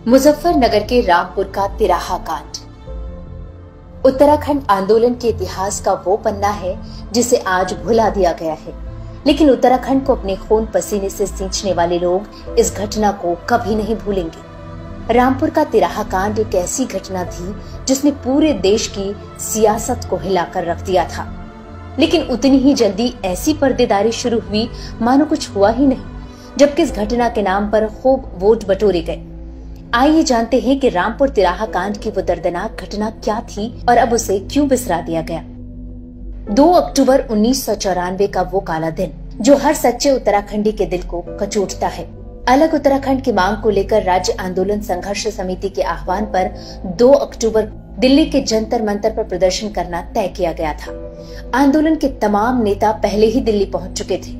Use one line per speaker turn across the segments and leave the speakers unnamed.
मुजफ्फरनगर के रामपुर का तिराहा कांड उत्तराखंड आंदोलन के इतिहास का वो पन्ना है जिसे आज भुला दिया गया है, लेकिन उत्तराखंड को अपने खून पसीने से सींचने वाले लोग इस घटना को कभी नहीं भूलेंगे। रामपुर का तिराहा कांड एक ऐसी घटना थी जिसने पूरे देश की सियासत को हिलाकर रख दिया था, लेकिन उतनी ही जल्दी ऐसी पर्देदारी शुरू हुई मानो कुछ हुआ ही नहीं, जबकि इस घटना के नाम पर खूब वोट बटोरे गए। आइए जानते हैं कि रामपुर तिराहा कांड की वो दर्दनाक घटना क्या थी और अब उसे क्यों बिसरा दिया गया। 2 अक्टूबर 1994 का वो काला दिन जो हर सच्चे उत्तराखंडी के दिल को कचोटता है। अलग उत्तराखंड की मांग को लेकर राज्य आंदोलन संघर्ष समिति के आह्वान पर 2 अक्टूबर दिल्ली के जंतर मंतर पर प्रदर्शन करना तय किया गया था। आंदोलन के तमाम नेता पहले ही दिल्ली पहुंच चुके थे।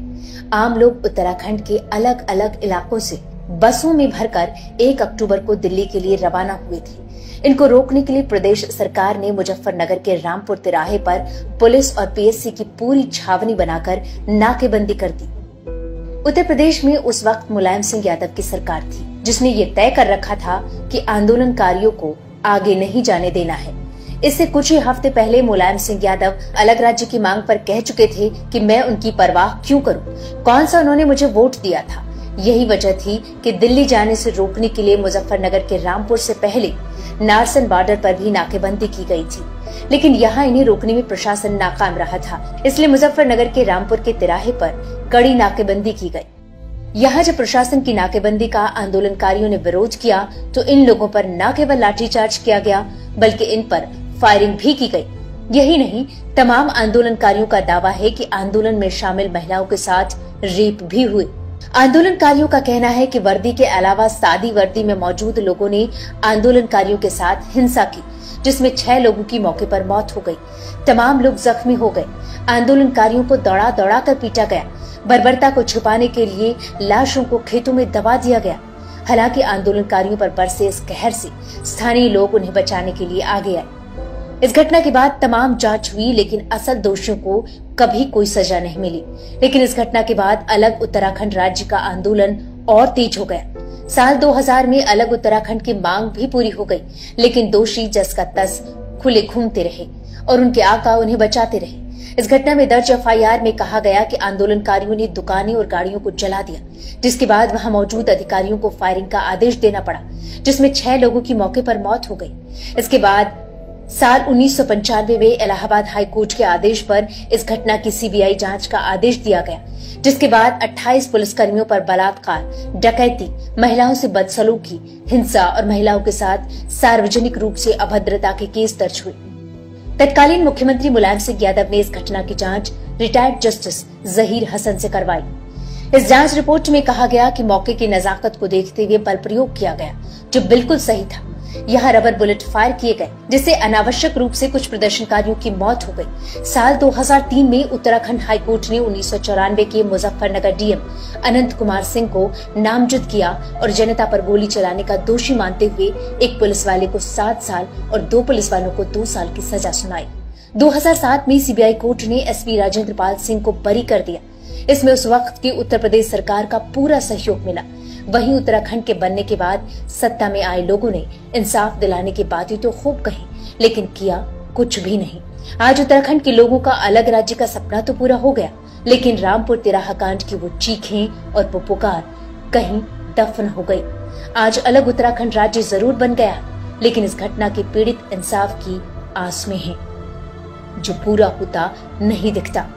आम लोग उत्तराखंड के अलग अलग इलाकों से बसों में भरकर 1 अक्टूबर को दिल्ली के लिए रवाना हुए थे। इनको रोकने के लिए प्रदेश सरकार ने मुजफ्फरनगर के रामपुर तिराहे पर पुलिस और पीएससी की पूरी छावनी बनाकर नाकेबंदी कर दी। उत्तर प्रदेश में उस वक्त मुलायम सिंह यादव की सरकार थी, जिसने ये तय कर रखा था कि आंदोलनकारियों को आगे नहीं जाने देना है। इससे कुछ ही हफ्ते पहले मुलायम सिंह यादव अलग राज्य की मांग पर कह चुके थे कि मैं उनकी परवाह क्यों करूं, कौन सा उन्होंने मुझे वोट दिया था। यही वजह थी कि दिल्ली जाने से रोकने के लिए मुजफ्फरनगर के रामपुर से पहले नारसन बॉर्डर पर भी नाकेबंदी की गई थी, लेकिन यहाँ इन्हें रोकने में प्रशासन नाकाम रहा था। इसलिए मुजफ्फरनगर के रामपुर के तिराहे पर कड़ी नाकेबंदी की गई। यहाँ जब प्रशासन की नाकेबंदी का आंदोलनकारियों ने विरोध किया तो इन लोगों पर न केवल लाठीचार्ज किया गया बल्कि इन पर फायरिंग भी की गई। यही नहीं, तमाम आंदोलनकारियों का दावा है कि आंदोलन में शामिल महिलाओं के साथ रेप भी हुए। आंदोलनकारियों का कहना है कि वर्दी के अलावा सादी वर्दी में मौजूद लोगों ने आंदोलनकारियों के साथ हिंसा की, जिसमें 6 लोगों की मौके पर मौत हो गई। तमाम लोग जख्मी हो गए। आंदोलनकारियों को दौड़ा दौड़ा कर पीटा गया। बर्बरता को छुपाने के लिए लाशों को खेतों में दबा दिया गया। हालांकि आंदोलनकारियों पर बरसे इस कहर से स्थानीय लोग उन्हें बचाने के लिए आगे आए। इस घटना के बाद तमाम जांच हुई, लेकिन असल दोषियों को कभी कोई सजा नहीं मिली। लेकिन इस घटना के बाद अलग उत्तराखंड राज्य का आंदोलन और तेज हो गया। साल 2000 में अलग उत्तराखंड की मांग भी पूरी हो गई, लेकिन दोषी जस का तस खुले घूमते रहे और उनके आका उन्हें बचाते रहे। इस घटना में दर्ज एफआईआर में कहा गया कि आंदोलनकारियों ने दुकानें और गाड़ियों को जला दिया, जिसके बाद वहां मौजूद अधिकारियों को फायरिंग का आदेश देना पड़ा, जिसमें 6 लोगों की मौके पर मौत हो गई। इसके बाद साल 1995 में इलाहाबाद हाई कोर्ट के आदेश पर इस घटना की सीबीआई जांच का आदेश दिया गया, जिसके बाद 28 पुलिसकर्मियों पर बलात्कार, डकैती, महिलाओं से बदसलूकी, हिंसा और महिलाओं के साथ सार्वजनिक रूप से अभद्रता के केस दर्ज हुए। तत्कालीन मुख्यमंत्री मुलायम सिंह यादव ने इस घटना की जांच रिटायर्ड जस्टिस जहीर हसन से करवाई। इस जांच रिपोर्ट में कहा गया कि मौके की नजाकत को देखते हुए बल प्रयोग किया गया, जो बिल्कुल सही था। यहाँ रबर बुलेट फायर किए गए, जिससे अनावश्यक रूप से कुछ प्रदर्शनकारियों की मौत हो गई। साल 2003 में उत्तराखंड हाईकोर्ट ने 1994 के मुजफ्फरनगर डीएम अनंत कुमार सिंह को नामजद किया और जनता पर गोली चलाने का दोषी मानते हुए एक पुलिस वाले को 7 साल और 2 पुलिस वालों को 2 साल की सजा सुनाई। 2007 में सीबीआई कोर्ट ने एसपी राजेंद्र पाल सिंह को बरी कर दिया। इसमें उस वक्त की उत्तर प्रदेश सरकार का पूरा सहयोग मिला। वहीं उत्तराखंड के बनने के बाद सत्ता में आए लोगों ने इंसाफ दिलाने की बातें तो खूब कही, लेकिन किया कुछ भी नहीं। आज उत्तराखंड के लोगों का अलग राज्य का सपना तो पूरा हो गया, लेकिन रामपुर तिराहा कांड की वो चीखें और पुकार कहीं दफन हो गई। आज अलग उत्तराखंड राज्य जरूर बन गया, लेकिन इस घटना के पीड़ित इंसाफ की आस में है, जो पूरा होता नहीं दिखता।